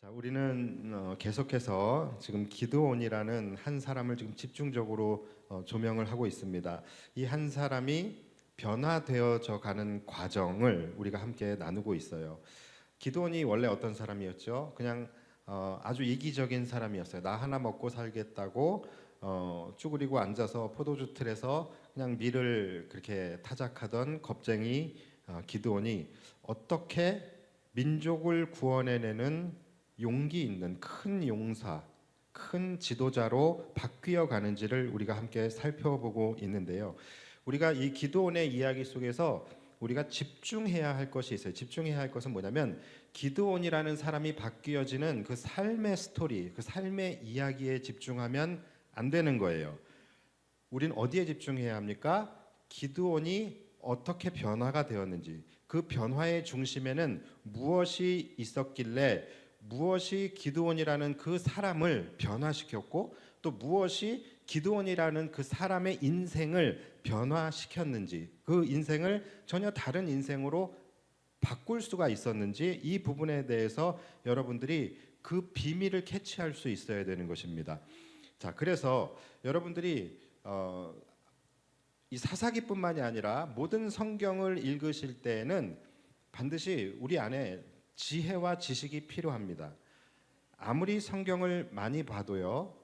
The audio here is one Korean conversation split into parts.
자, 우리는 계속해서 지금 기드온이라는 한 사람을 지금 집중적으로 조명을 하고 있습니다. 이 한 사람이 변화되어져 가는 과정을 우리가 함께 나누고 있어요. 기드온이 원래 어떤 사람이었죠? 그냥 아주 이기적인 사람이었어요. 나 하나 먹고 살겠다고 쭈그리고 앉아서 포도주 틀에서 그냥 밀을 그렇게 타작하던 겁쟁이 기드온이 어떻게 민족을 구원해내는 용기 있는 큰 용사, 큰 지도자로 바뀌어 가는지를 우리가 함께 살펴보고 있는데요. 우리가 이 기드온의 이야기 속에서 우리가 집중해야 할 것이 있어요. 집중해야 할 것은 뭐냐면 기드온이라는 사람이 바뀌어지는 그 삶의 스토리, 그 삶의 이야기에 집중하면 안 되는 거예요. 우린 어디에 집중해야 합니까? 기드온이 어떻게 변화가 되었는지, 그 변화의 중심에는 무엇이 있었길래 무엇이 기드온이라는 그 사람을 변화시켰고 또 무엇이 기드온이라는 그 사람의 인생을 변화시켰는지, 그 인생을 전혀 다른 인생으로 바꿀 수가 있었는지, 이 부분에 대해서 여러분들이 그 비밀을 캐치할 수 있어야 되는 것입니다. 자, 그래서 여러분들이 이 사사기뿐만이 아니라 모든 성경을 읽으실 때에는 반드시 우리 안에 지혜와 지식이 필요합니다. 아무리 성경을 많이 봐도요,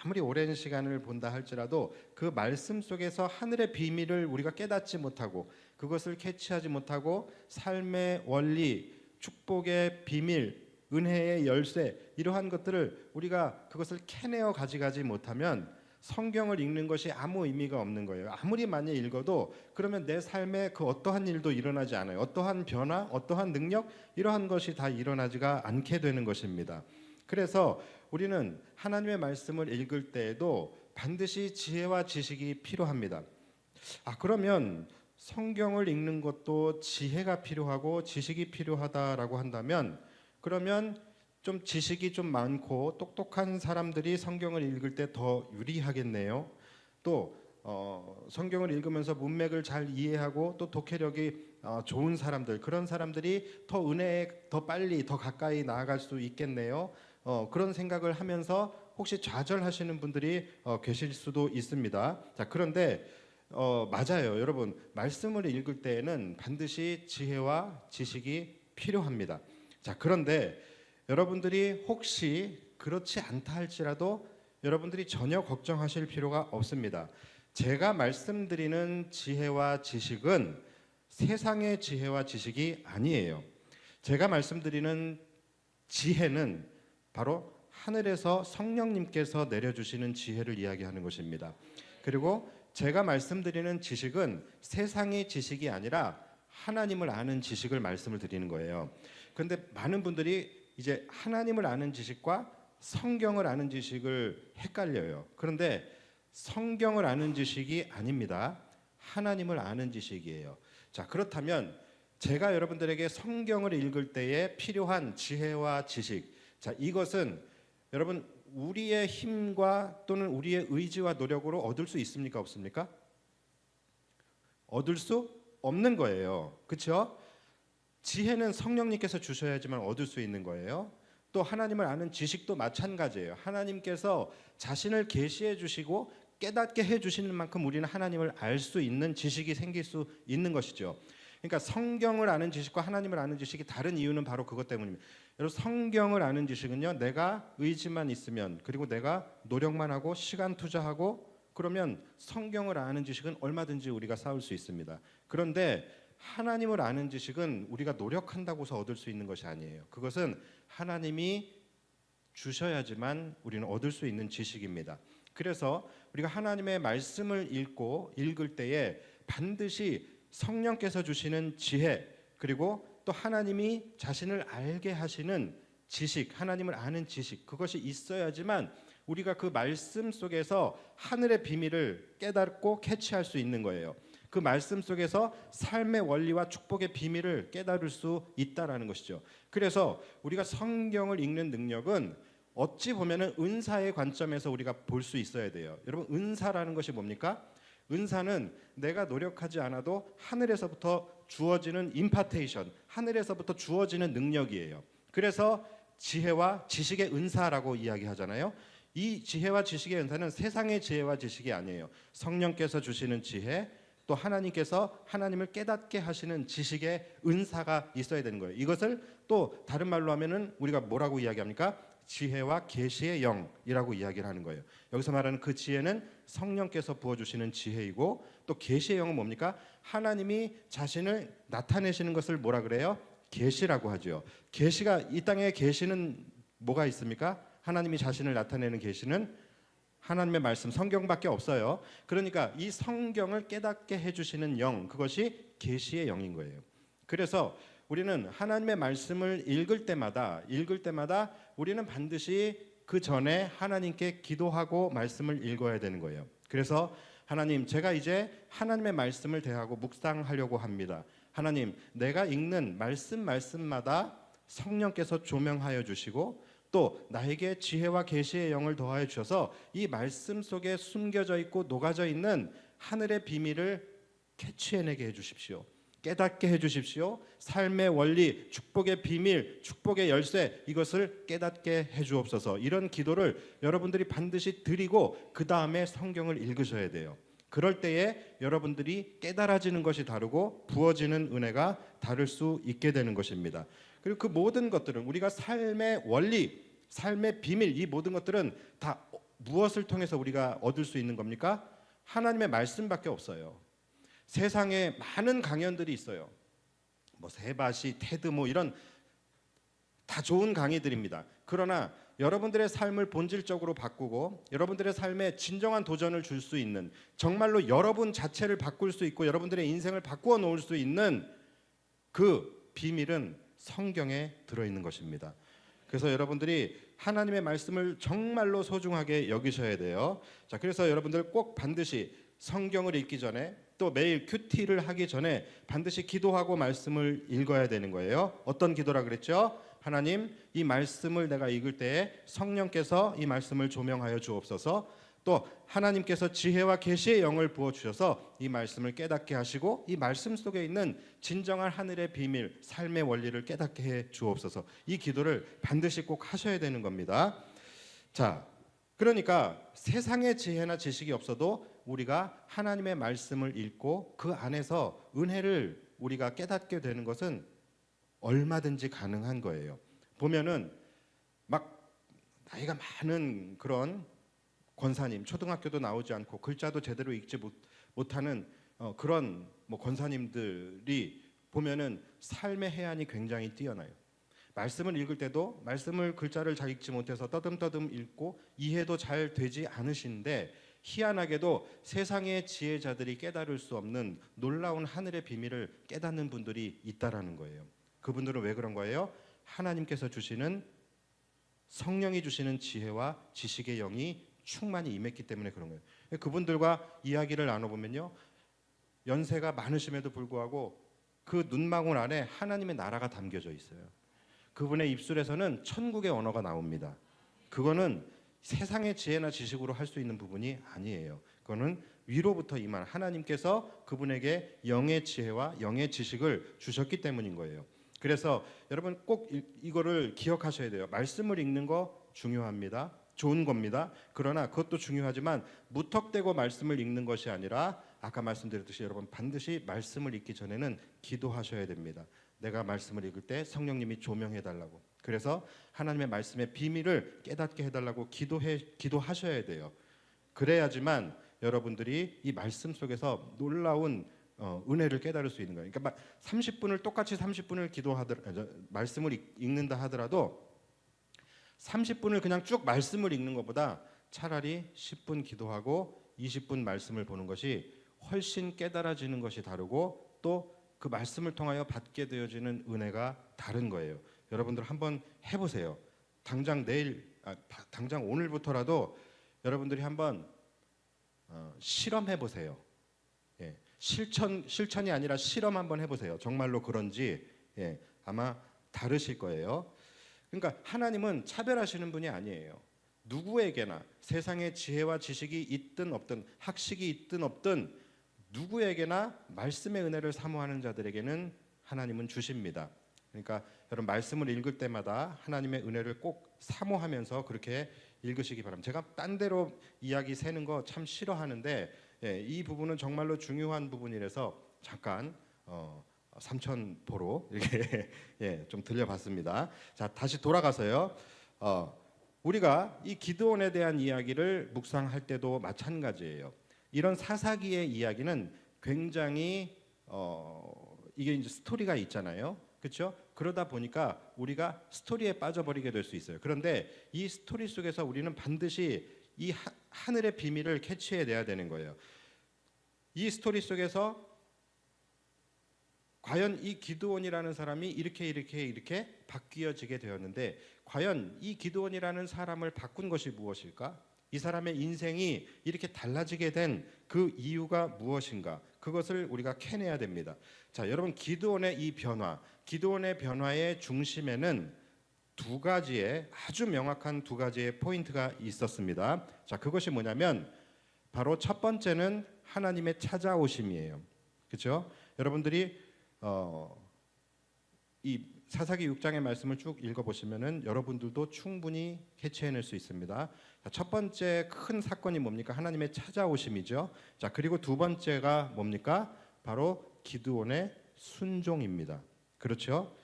아무리 오랜 시간을 본다 할지라도 그 말씀 속에서 하늘의 비밀을 우리가 깨닫지 못하고 그것을 캐치하지 못하고 삶의 원리, 축복의 비밀, 은혜의 열쇠, 이러한 것들을 우리가 그것을 캐내어 가져가지 못하면 성경을 읽는 것이 아무 의미가 없는 거예요. 아무리 많이 읽어도 그러면 내 삶에 그 어떠한 일도 일어나지 않아요. 어떠한 변화, 어떠한 능력, 이러한 것이 다 일어나지가 않게 되는 것입니다. 그래서 우리는 하나님의 말씀을 읽을 때에도 반드시 지혜와 지식이 필요합니다. 그러면 성경을 읽는 것도 지혜가 필요하고 지식이 필요하다라고 한다면, 그러면 좀 지식이 좀 많고 똑똑한 사람들이 성경을 읽을 때 더 유리하겠네요. 또 성경을 읽으면서 문맥을 잘 이해하고 또 독해력이 좋은 사람들, 그런 사람들이 더 은혜에 더 빨리 더 가까이 나아갈 수 있겠네요. 그런 생각을 하면서 혹시 좌절하시는 분들이 계실 수도 있습니다. 자, 그런데 맞아요, 여러분. 말씀을 읽을 때에는 반드시 지혜와 지식이 필요합니다. 자, 그런데 여러분들이 혹시 그렇지 않다 할지라도 여러분들이 전혀 걱정하실 필요가 없습니다. 제가 말씀드리는 지혜와 지식은 세상의 지혜와 지식이 아니에요. 제가 말씀드리는 지혜는 바로 하늘에서 성령님께서 내려주시는 지혜를 이야기하는 것입니다. 그리고 제가 말씀드리는 지식은 세상의 지식이 아니라 하나님을 아는 지식을 말씀을 드리는 거예요. 그런데 많은 분들이 이제 하나님을 아는 지식과 성경을 아는 지식을 헷갈려요. 그런데 성경을 아는 지식이 아닙니다. 하나님을 아는 지식이에요. 자, 그렇다면 제가 여러분들에게 성경을 읽을 때에 필요한 지혜와 지식, 자, 이것은 여러분 우리의 힘과 또는 우리의 의지와 노력으로 얻을 수 있습니까? 없습니까? 얻을 수 없는 거예요. 그렇죠? 지혜는 성령님께서 주셔야지만 얻을 수 있는 거예요. 또 하나님을 아는 지식도 마찬가지예요. 하나님께서 자신을 계시해 주시고 깨닫게 해 주시는 만큼 우리는 하나님을 알 수 있는 지식이 생길 수 있는 것이죠. 그러니까 성경을 아는 지식과 하나님을 아는 지식이 다른 이유는 바로 그것 때문입니다. 여러분, 성경을 아는 지식은요, 내가 의지만 있으면, 그리고 내가 노력만 하고 시간 투자하고 그러면 성경을 아는 지식은 얼마든지 우리가 쌓을 수 있습니다. 그런데 하나님을 아는 지식은 우리가 노력한다고 해서 얻을 수 있는 것이 아니에요. 그것은 하나님이 주셔야지만 우리는 얻을 수 있는 지식입니다. 그래서 우리가 하나님의 말씀을 읽을 때에 반드시 성령께서 주시는 지혜, 그리고 또 하나님이 자신을 알게 하시는 지식, 하나님을 아는 지식, 그것이 있어야지만 우리가 그 말씀 속에서 하늘의 비밀을 깨닫고 캐치할 수 있는 거예요. 그 말씀 속에서 삶의 원리와 축복의 비밀을 깨달을 수 있다라는 것이죠. 그래서 우리가 성경을 읽는 능력은 어찌 보면은 은사의 관점에서 우리가 볼 수 있어야 돼요. 여러분, 은사라는 것이 뭡니까? 은사는 내가 노력하지 않아도 하늘에서부터 주어지는 임파테이션, 하늘에서부터 주어지는 능력이에요. 그래서 지혜와 지식의 은사라고 이야기하잖아요. 이 지혜와 지식의 은사는 세상의 지혜와 지식이 아니에요. 성령께서 주시는 지혜, 또 하나님께서 하나님을 깨닫게 하시는 지식의 은사가 있어야 되는 거예요. 이것을 또 다른 말로 하면은 우리가 뭐라고 이야기합니까? 지혜와 계시의 영이라고 이야기를 하는 거예요. 여기서 말하는 그 지혜는 성령께서 부어주시는 지혜이고, 또 계시의 영은 뭡니까? 하나님이 자신을 나타내시는 것을 뭐라 그래요? 계시라고 하죠. 계시가, 이 땅에 계시는 뭐가 있습니까? 하나님이 자신을 나타내는 계시는 하나님의 말씀, 성경밖에 없어요. 그러니까 이 성경을 깨닫게 해주시는 영, 그것이 계시의 영인 거예요. 그래서 우리는 하나님의 말씀을 읽을 때마다 우리는 반드시 그 전에 하나님께 기도하고 말씀을 읽어야 되는 거예요. 그래서 하나님, 제가 이제 하나님의 말씀을 대하고 묵상하려고 합니다. 하나님, 내가 읽는 말씀마다 성령께서 조명하여 주시고, 또 나에게 지혜와 계시의 영을 더하여 주셔서 이 말씀 속에 숨겨져 있고 녹아져 있는 하늘의 비밀을 캐치해내게 해주십시오. 깨닫게 해주십시오. 삶의 원리, 축복의 비밀, 축복의 열쇠, 이것을 깨닫게 해주옵소서. 이런 기도를 여러분들이 반드시 드리고 그 다음에 성경을 읽으셔야 돼요. 그럴 때에 여러분들이 깨달아지는 것이 다르고 부어지는 은혜가 다를 수 있게 되는 것입니다. 그리고 그 모든 것들은 우리가 삶의 원리, 삶의 비밀, 이 모든 것들은 다 무엇을 통해서 우리가 얻을 수 있는 겁니까? 하나님의 말씀밖에 없어요. 세상에 많은 강연들이 있어요. 뭐 세바시, 테드 뭐 이런 다 좋은 강의들입니다. 그러나 여러분들의 삶을 본질적으로 바꾸고 여러분들의 삶에 진정한 도전을 줄 수 있는, 정말로 여러분 자체를 바꿀 수 있고 여러분들의 인생을 바꾸어 놓을 수 있는 그 비밀은 성경에 들어있는 것입니다. 그래서 여러분들이 하나님의 말씀을 정말로 소중하게 여기셔야 돼요. 자, 그래서 여러분들 꼭 반드시 성경을 읽기 전에, 또 매일 큐티를 하기 전에 반드시 기도하고 말씀을 읽어야 되는 거예요. 어떤 기도라 그랬죠? 하나님, 이 말씀을 내가 읽을 때에 성령께서 이 말씀을 조명하여 주옵소서. 또 하나님께서 지혜와 계시의 영을 부어 주셔서 이 말씀을 깨닫게 하시고 이 말씀 속에 있는 진정한 하늘의 비밀, 삶의 원리를 깨닫게 해 주옵소서. 이 기도를 반드시 꼭 하셔야 되는 겁니다. 자, 그러니까 세상의 지혜나 지식이 없어도 우리가 하나님의 말씀을 읽고 그 안에서 은혜를 우리가 깨닫게 되는 것은 얼마든지 가능한 거예요. 보면은 막 나이가 많은 그런 권사님, 초등학교도 나오지 않고 글자도 제대로 읽지 못하는 그런 뭐 권사님들이 보면은 삶의 해안이 굉장히 뛰어나요. 말씀을 읽을 때도 말씀을 글자를 잘 읽지 못해서 떠듬떠듬 읽고 이해도 잘 되지 않으신데, 희한하게도 세상의 지혜자들이 깨달을 수 없는 놀라운 하늘의 비밀을 깨닫는 분들이 있다라는 거예요. 그분들은 왜 그런 거예요? 하나님께서 주시는, 성령이 주시는 지혜와 지식의 영이 충만히 임했기 때문에 그런 거예요. 그분들과 이야기를 나눠보면요, 연세가 많으심에도 불구하고 그 눈망울 안에 하나님의 나라가 담겨져 있어요. 그분의 입술에서는 천국의 언어가 나옵니다. 그거는 세상의 지혜나 지식으로 할 수 있는 부분이 아니에요. 그거는 위로부터 임한 하나님께서 그분에게 영의 지혜와 영의 지식을 주셨기 때문인 거예요. 그래서 여러분 꼭 이거를 기억하셔야 돼요. 말씀을 읽는 거 중요합니다. 좋은 겁니다. 그러나 그것도 중요하지만 무턱대고 말씀을 읽는 것이 아니라 아까 말씀드렸듯이 여러분 반드시 말씀을 읽기 전에는 기도하셔야 됩니다. 내가 말씀을 읽을 때 성령님이 조명해달라고, 그래서 하나님의 말씀의 비밀을 깨닫게 해달라고 기도하셔야 돼요. 그래야지만 여러분들이 이 말씀 속에서 놀라운 은혜를 깨달을 수 있는 거예요. 그러니까 30분을 똑같이 30분을 말씀을 읽는다 하더라도 30분을 그냥 쭉 말씀을 읽는 것보다 차라리 10분 기도하고 20분 말씀을 보는 것이 훨씬 깨달아지는 것이 다르고 또 그 말씀을 통하여 받게 되어지는 은혜가 다른 거예요. 여러분들 한번 해보세요. 당장 오늘부터라도 여러분들이 한번 실험해 보세요. 예, 실천이 아니라 실험 한번 해보세요. 정말로 그런지 아마 다르실 거예요. 그러니까 하나님은 차별하시는 분이 아니에요. 누구에게나 세상에 지혜와 지식이 있든 없든 학식이 있든 없든 누구에게나 말씀의 은혜를 사모하는 자들에게는 하나님은 주십니다. 그러니까 여러분 말씀을 읽을 때마다 하나님의 은혜를 꼭 사모하면서 그렇게 읽으시기 바랍니다. 제가 딴 데로 이야기 새는 거 참 싫어하는데 이 부분은 정말로 중요한 부분이라서 잠깐 삼천포로 이렇게 좀 들려봤습니다. 자, 다시 돌아가서요. 우리가 이 기드온에 대한 이야기를 묵상할 때도 마찬가지예요. 이런 사사기의 이야기는 굉장히 이게 이제 스토리가 있잖아요. 그렇죠? 그러다 보니까 우리가 스토리에 빠져버리게 될 수 있어요. 그런데 이 스토리 속에서 우리는 반드시 이 하늘의 비밀을 캐치해내야 되는 거예요. 이 스토리 속에서 과연 이 기드온이라는 사람이 이렇게 바뀌어지게 되었는데 과연 이 기드온이라는 사람을 바꾼 것이 무엇일까? 이 사람의 인생이 이렇게 달라지게 된 그 이유가 무엇인가? 그것을 우리가 캐내야 됩니다. 자, 여러분 기드온의 이 변화, 기드온의 변화의 중심에는 두 가지의 아주 명확한 두 가지의 포인트가 있었습니다. 자, 그것이 뭐냐면 바로 첫 번째는 하나님의 찾아오심이에요. 그렇죠? 여러분들이 이 사사기 6장의 말씀을 쭉 읽어보시면은 여러분들도 충분히 캐치해낼 수 있습니다. 자, 첫 번째 큰 사건이 뭡니까? 하나님의 찾아오심이죠. 자, 그리고 두 번째가 뭡니까? 바로 기드온의 순종입니다. 그렇죠?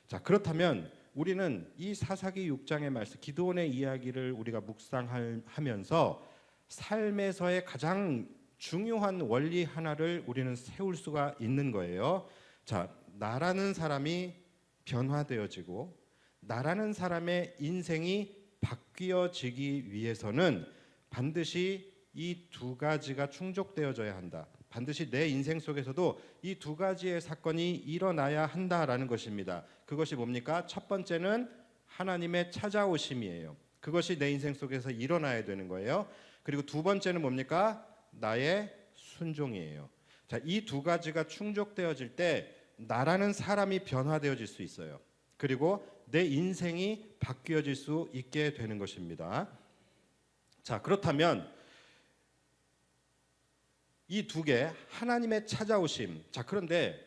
자, 그렇다면 우리는 이 사사기 6장의 말씀, 기드온의 이야기를 우리가 묵상하면서 삶에서의 가장 중요한 원리 하나를 우리는 세울 수가 있는 거예요. 자, 나라는 사람이 변화되어지고 나라는 사람의 인생이 바뀌어지기 위해서는 반드시 이 두 가지가 충족되어져야 한다. 반드시 내 인생 속에서도 이 두 가지의 사건이 일어나야 한다라는 것입니다. 그것이 뭡니까? 첫 번째는 하나님의 찾아오심이에요. 그것이 내 인생 속에서 일어나야 되는 거예요. 그리고 두 번째는 뭡니까? 나의 순종이에요. 자, 이 두 가지가 충족되어질 때 나라는 사람이 변화되어질 수 있어요. 그리고 내 인생이 바뀌어질 수 있게 되는 것입니다. 자, 그렇다면 이 두 개, 하나님의 찾아오심. 자, 그런데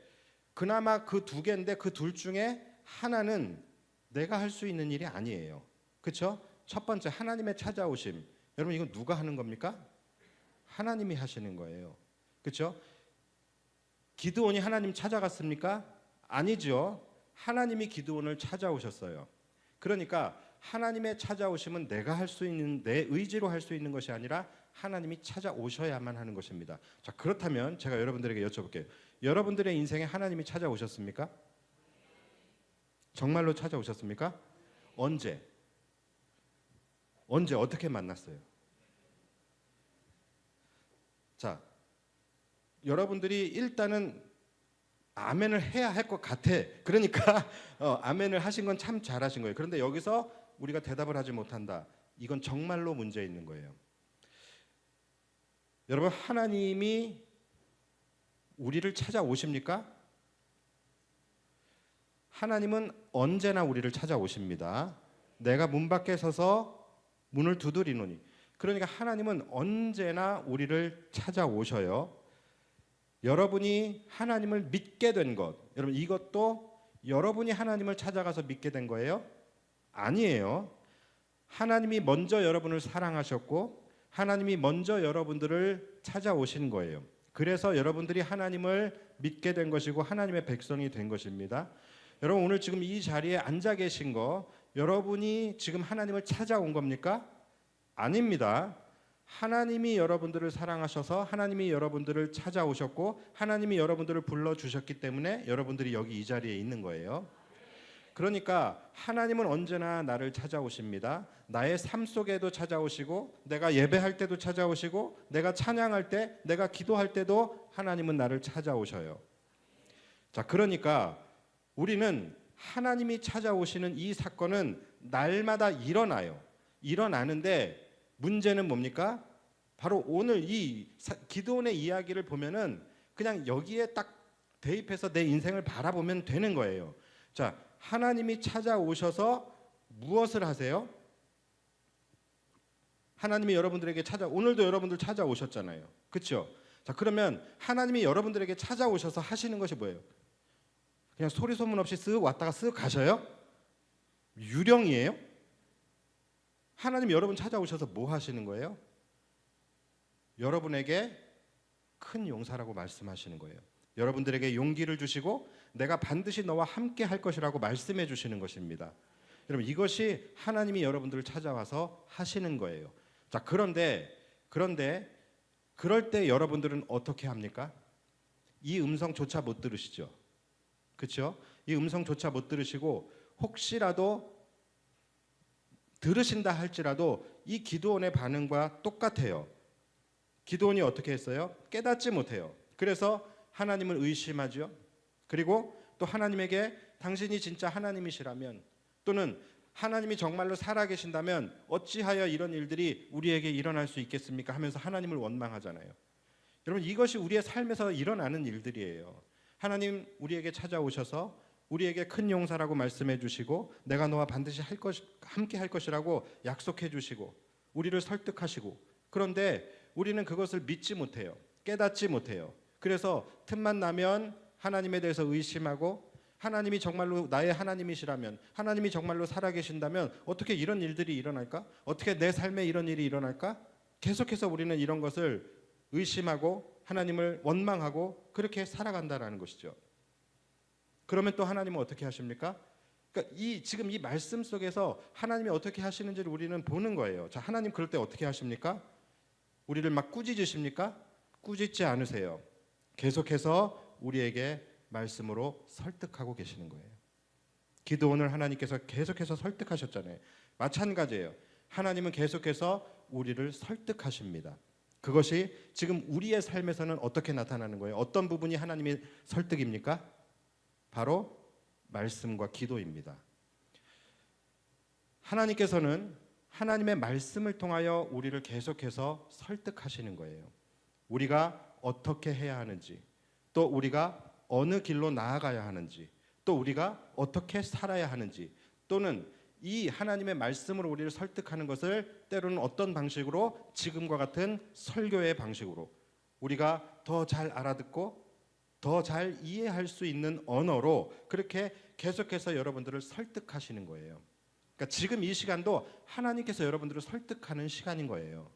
그나마 그 두 개인데 그 둘 중에 하나는 내가 할 수 있는 일이 아니에요. 그렇죠? 첫 번째 하나님의 찾아오심. 여러분 이건 누가 하는 겁니까? 하나님이 하시는 거예요. 그렇죠? 기드온이 하나님 찾아갔습니까? 아니죠. 하나님이 기드온을 찾아오셨어요. 그러니까 하나님의 찾아오심은 내가 할 수 있는 내 의지로 할 수 있는 것이 아니라 하나님이 찾아오셔야만 하는 것입니다. 자, 그렇다면 제가 여러분들에게 여쭤볼게요. 여러분들의 인생에 하나님이 찾아오셨습니까? 정말로 찾아오셨습니까? 언제? 어떻게 만났어요? 자, 여러분들이 일단은 아멘을 해야 할 것 같아. 그러니까 아멘을 하신 건 참 잘하신 거예요. 그런데 여기서 우리가 대답을 하지 못한다. 이건 정말로 문제 있는 거예요. 여러분, 하나님이 우리를 찾아오십니까? 하나님은 언제나 우리를 찾아오십니다. 내가 문 밖에 서서 문을 두드리노니. 그러니까 하나님은 언제나 우리를 찾아오셔요. 여러분이 하나님을 믿게 된 것, 여러분 이것도 여러분이 하나님을 찾아가서 믿게 된 거예요? 아니에요. 하나님이 먼저 여러분을 사랑하셨고 하나님이 먼저 여러분들을 찾아오신 거예요. 그래서 여러분들이 하나님을 믿게 된 것이고 하나님의 백성이 된 것입니다. 여러분 오늘 지금 이 자리에 앉아 계신 거 여러분이 지금 하나님을 찾아온 겁니까? 아닙니다. 하나님이 여러분들을 사랑하셔서 하나님이 여러분들을 찾아오셨고 하나님이 여러분들을 불러주셨기 때문에 여러분들이 여기 이 자리에 있는 거예요. 그러니까 하나님은 언제나 나를 찾아오십니다. 나의 삶 속에도 찾아오시고 내가 예배할 때도 찾아오시고 내가 찬양할 때 내가 기도할 때도 하나님은 나를 찾아오셔요. 자, 그러니까 우리는 하나님이 찾아오시는 이 사건은 날마다 일어나요. 일어나는데 문제는 뭡니까? 바로 오늘 이 기드온의 이야기를 보면은 그냥 여기에 딱 대입해서 내 인생을 바라보면 되는 거예요. 자, 하나님이 찾아오셔서 무엇을 하세요? 하나님이 여러분들에게 오늘도 여러분들 찾아오셨잖아요. 그렇죠? 자, 그러면 하나님이 여러분들에게 찾아오셔서 하시는 것이 뭐예요? 그냥 소리 소문 없이 쓱 왔다가 쓱 가셔요? 유령이에요? 하나님 여러분 찾아오셔서 뭐 하시는 거예요? 여러분에게 큰 용사라고 말씀하시는 거예요. 여러분들에게 용기를 주시고 내가 반드시 너와 함께 할 것이라고 말씀해 주시는 것입니다. 여러분 이것이 하나님이 여러분들을 찾아와서 하시는 거예요. 자, 그런데 그럴 때 여러분들은 어떻게 합니까? 이 음성조차 못 들으시죠. 그렇죠? 이 음성조차 못 들으시고 혹시라도 들으신다 할지라도 이 기드온의 반응과 똑같아요. 기드온이 어떻게 했어요? 깨닫지 못해요. 그래서 하나님을 의심하죠. 그리고 또 하나님에게 당신이 진짜 하나님이시라면 또는 하나님이 정말로 살아계신다면 어찌하여 이런 일들이 우리에게 일어날 수 있겠습니까? 하면서 하나님을 원망하잖아요. 여러분 이것이 우리의 삶에서 일어나는 일들이에요. 하나님 우리에게 찾아오셔서 우리에게 큰 용사라고 말씀해 주시고 내가 너와 반드시 함께 할 것이라고 약속해 주시고 우리를 설득하시고 그런데 우리는 그것을 믿지 못해요. 깨닫지 못해요. 그래서 틈만 나면 하나님에 대해서 의심하고 하나님이 정말로 나의 하나님이시라면 하나님이 정말로 살아계신다면 어떻게 이런 일들이 일어날까? 어떻게 내 삶에 이런 일이 일어날까? 계속해서 우리는 이런 것을 의심하고 하나님을 원망하고 그렇게 살아간다라는 것이죠. 그러면 또 하나님은 어떻게 하십니까? 그러니까 지금 이 말씀 속에서 하나님이 어떻게 하시는지를 우리는 보는 거예요. 자, 하나님 그럴 때 어떻게 하십니까? 우리를 막 꾸짖으십니까? 꾸짖지 않으세요. 계속해서 우리에게 말씀으로 설득하고 계시는 거예요. 기드온을 하나님께서 계속해서 설득하셨잖아요. 마찬가지예요. 하나님은 계속해서 우리를 설득하십니다. 그것이 지금 우리의 삶에서는 어떻게 나타나는 거예요? 어떤 부분이 하나님의 설득입니까? 바로 말씀과 기도입니다. 하나님께서는 하나님의 말씀을 통하여 우리를 계속해서 설득하시는 거예요. 우리가 어떻게 해야 하는지, 또 우리가 어느 길로 나아가야 하는지, 또 우리가 어떻게 살아야 하는지, 또는 이 하나님의 말씀으로 우리를 설득하는 것을 때로는 어떤 방식으로 지금과 같은 설교의 방식으로 우리가 더 잘 알아듣고 더 잘 이해할 수 있는 언어로 그렇게 계속해서 여러분들을 설득하시는 거예요. 그러니까 지금 이 시간도 하나님께서 여러분들을 설득하는 시간인 거예요.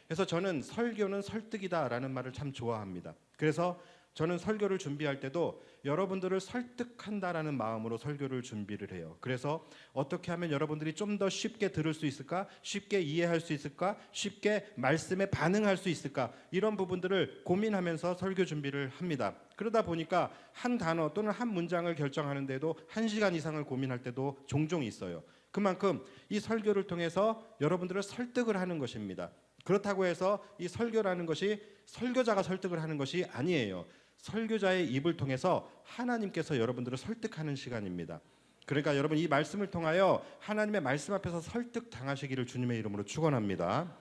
그래서 저는 설교는 설득이다라는 말을 참 좋아합니다. 그래서 저는 설교를 준비할 때도 여러분들을 설득한다라는 마음으로 설교를 준비를 해요. 그래서 어떻게 하면 여러분들이 좀 더 쉽게 들을 수 있을까? 쉽게 이해할 수 있을까? 쉽게 말씀에 반응할 수 있을까? 이런 부분들을 고민하면서 설교 준비를 합니다. 그러다 보니까 한 단어 또는 한 문장을 결정하는데도 1시간 이상을 고민할 때도 종종 있어요. 그만큼 이 설교를 통해서 여러분들을 설득을 하는 것입니다. 그렇다고 해서 이 설교라는 것이 설교자가 설득을 하는 것이 아니에요. 설교자의 입을 통해서 하나님께서 여러분들을 설득하는 시간입니다. 그러니까 여러분 이 말씀을 통하여 하나님의 말씀 앞에서 설득당하시기를 주님의 이름으로 축원합니다.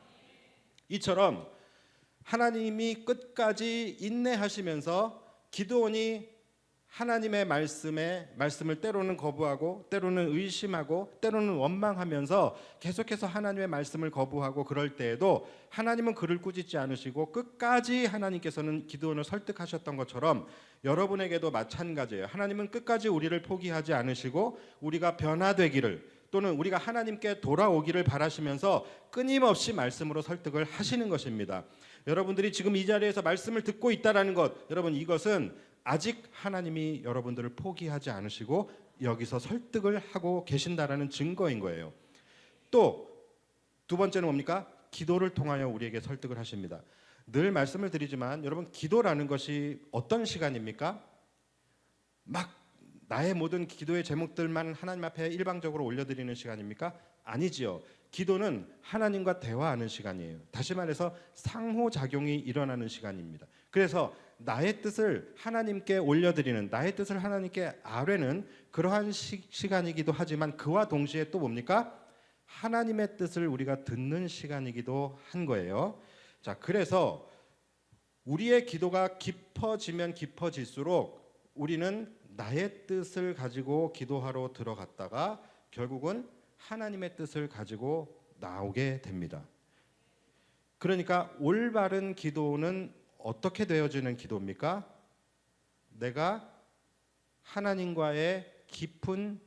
이처럼 하나님이 끝까지 인내하시면서 기드온이 하나님의 말씀을 때로는 거부하고 때로는 의심하고 때로는 원망하면서 계속해서 하나님의 말씀을 거부하고 그럴 때에도 하나님은 그를 꾸짖지 않으시고 끝까지 하나님께서는 기드온을 설득하셨던 것처럼 여러분에게도 마찬가지예요. 하나님은 끝까지 우리를 포기하지 않으시고 우리가 변화되기를 또는 우리가 하나님께 돌아오기를 바라시면서 끊임없이 말씀으로 설득을 하시는 것입니다. 여러분들이 지금 이 자리에서 말씀을 듣고 있다라는 것, 여러분 이것은 아직 하나님이 여러분들을 포기하지 않으시고 여기서 설득을 하고 계신다라는 증거인 거예요. 또 두 번째는 뭡니까? 기도를 통하여 우리에게 설득을 하십니다. 늘 말씀을 드리지만 여러분 기도라는 것이 어떤 시간입니까? 막 나의 모든 기도의 제목들만 하나님 앞에 일방적으로 올려드리는 시간입니까? 아니지요. 기도는 하나님과 대화하는 시간이에요. 다시 말해서 상호작용이 일어나는 시간입니다. 그래서 나의 뜻을 하나님께 올려드리는, 나의 뜻을 하나님께 아뢰는 그러한 시간이기도 하지만 그와 동시에 또 뭡니까? 하나님의 뜻을 우리가 듣는 시간이기도 한 거예요. 자, 그래서 우리의 기도가 깊어지면 깊어질수록 우리는 나의 뜻을 가지고 기도하러 들어갔다가 결국은 하나님의 뜻을 가지고 나오게 됩니다. 그러니까 올바른 기도는 어떻게 되어지는 기도입니까? 내가 하나님과의 깊은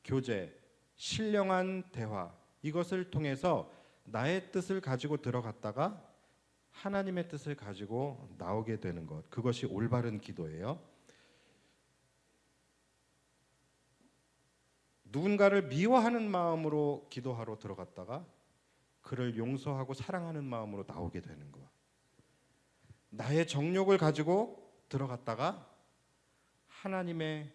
교제 신령한 대화, 이것을 통해서 나의 뜻을 가지고 들어갔다가 하나님의 뜻을 가지고 나오게 되는 것, 그것이 올바른 기도예요. 누군가를 미워하는 마음으로 기도하러 들어갔다가 그를 용서하고 사랑하는 마음으로 나오게 되는 것. 나의 정욕을 가지고 들어갔다가 하나님의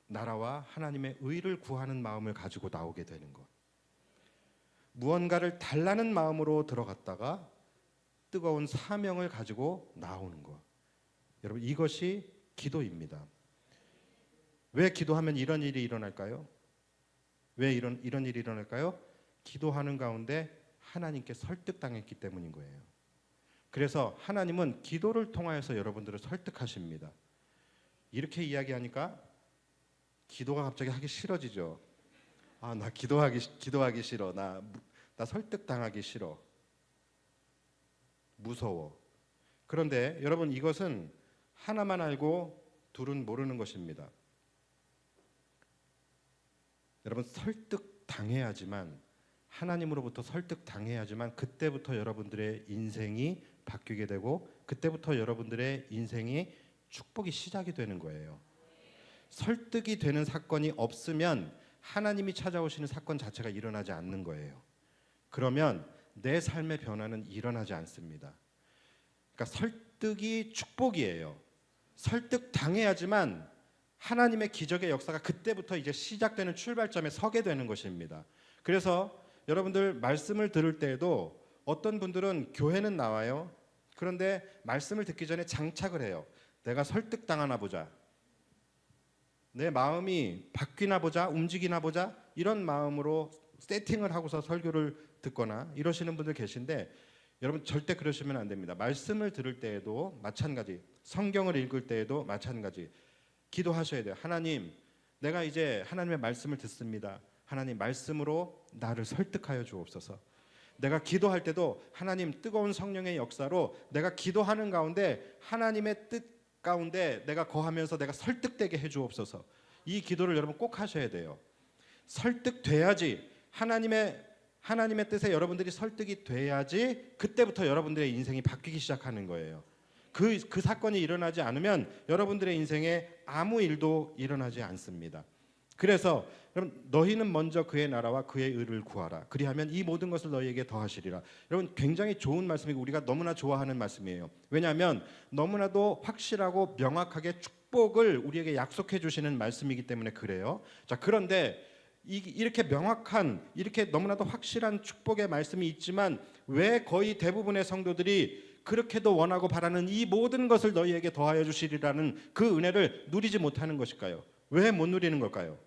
나라와 하나님의 의를 구하는 마음을 가지고 나오게 되는 것. 무언가를 달라는 마음으로 들어갔다가 뜨거운 사명을 가지고 나오는 것. 여러분, 이것이 기도입니다. 왜 기도하면 이런 일이 일어날까요? 왜 이런 일이 일어날까요? 기도하는 가운데 하나님께 설득당했기 때문인 거예요. 그래서 하나님은 기도를 통하여서 여러분들을 설득하십니다. 이렇게 이야기하니까 기도가 갑자기 하기 싫어지죠. 아, 나 기도하기 싫어. 나 설득당하기 싫어. 무서워. 그런데 여러분, 이것은 하나만 알고 둘은 모르는 것입니다. 여러분, 설득당해야지만, 하나님으로부터 설득당해야지만 그때부터 여러분들의 인생이 바뀌게 되고 그때부터 여러분들의 인생이 축복이 시작이 되는 거예요. 설득이 되는 사건이 없으면 하나님이 찾아오시는 사건 자체가 일어나지 않는 거예요. 그러면 내 삶의 변화는 일어나지 않습니다. 그러니까 설득이 축복이에요. 설득당해야지만 하나님의 기적의 역사가 그때부터 이제 시작되는 출발점에 서게 되는 것입니다. 그래서 여러분들 말씀을 들을 때에도 어떤 분들은 교회는 나와요. 그런데 말씀을 듣기 전에 장착을 해요. 내가 설득당하나 보자. 내 마음이 바뀌나 보자, 움직이나 보자, 이런 마음으로 세팅을 하고서 설교를 듣거나 이러시는 분들 계신데, 여러분 절대 그러시면 안 됩니다. 말씀을 들을 때에도 마찬가지, 성경을 읽을 때에도 마찬가지, 기도하셔야 돼요. 하나님, 내가 이제 하나님의 말씀을 듣습니다. 하나님, 말씀으로 나를 설득하여 주옵소서. 내가 기도할 때도 하나님, 뜨거운 성령의 역사로 내가 기도하는 가운데 하나님의 뜻 가운데 내가 거하면서 내가 설득되게 해 주옵소서. 이 기도를 여러분 꼭 하셔야 돼요. 설득돼야지, 하나님의 뜻에 여러분들이 설득이 돼야지 그때부터 여러분들의 인생이 바뀌기 시작하는 거예요. 그 사건이 일어나지 않으면 여러분들의 인생에 아무 일도 일어나지 않습니다. 그래서 여러분, 너희는 먼저 그의 나라와 그의 의를 구하라. 그리하면 이 모든 것을 너희에게 더하시리라. 여러분, 굉장히 좋은 말씀이고 우리가 너무나 좋아하는 말씀이에요. 왜냐하면 너무나도 확실하고 명확하게 축복을 우리에게 약속해 주시는 말씀이기 때문에 그래요. 자, 그런데 이렇게 명확한, 이렇게 너무나도 확실한 축복의 말씀이 있지만 왜 거의 대부분의 성도들이 그렇게도 원하고 바라는 이 모든 것을 너희에게 더하여 주시리라는 그 은혜를 누리지 못하는 것일까요? 왜 못 누리는 걸까요?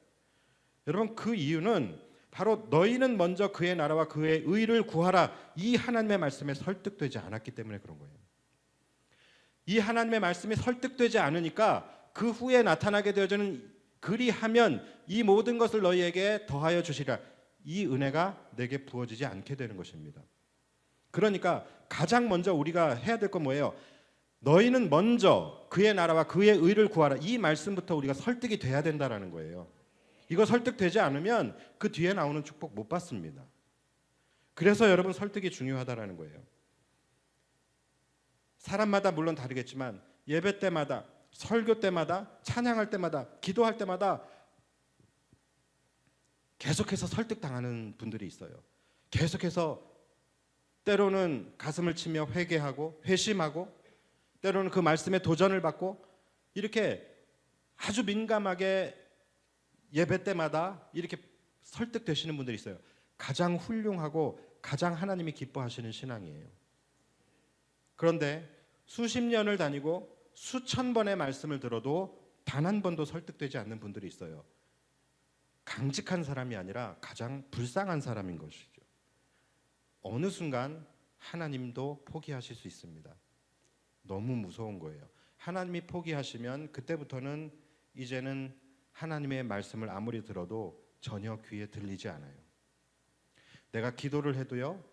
여러분, 그 이유는 바로 너희는 먼저 그의 나라와 그의 의를 구하라, 이 하나님의 말씀에 설득되지 않았기 때문에 그런 거예요. 이 하나님의 말씀이 설득되지 않으니까 그 후에 나타나게 되어지는 그리하면 이 모든 것을 너희에게 더하여 주시리라, 이 은혜가 내게 부어지지 않게 되는 것입니다. 그러니까 가장 먼저 우리가 해야 될 건 뭐예요? 너희는 먼저 그의 나라와 그의 의를 구하라, 이 말씀부터 우리가 설득이 돼야 된다라는 거예요. 이거 설득되지 않으면 그 뒤에 나오는 축복 못 받습니다. 그래서 여러분, 설득이 중요하다라는 거예요. 사람마다 물론 다르겠지만 예배 때마다, 설교 때마다, 찬양할 때마다, 기도할 때마다 계속해서 설득당하는 분들이 있어요. 계속해서 때로는 가슴을 치며 회개하고 회심하고, 때로는 그 말씀에 도전을 받고, 이렇게 아주 민감하게 예배 때마다 이렇게 설득되시는 분들이 있어요. 가장 훌륭하고 가장 하나님이 기뻐하시는 신앙이에요. 그런데 수십 년을 다니고 수천 번의 말씀을 들어도 단 한 번도 설득되지 않는 분들이 있어요. 강직한 사람이 아니라 가장 불쌍한 사람인 것이죠. 어느 순간 하나님도 포기하실 수 있습니다. 너무 무서운 거예요. 하나님이 포기하시면 그때부터는 이제는 하나님의 말씀을 아무리 들어도 전혀 귀에 들리지 않아요. 내가 기도를 해도요,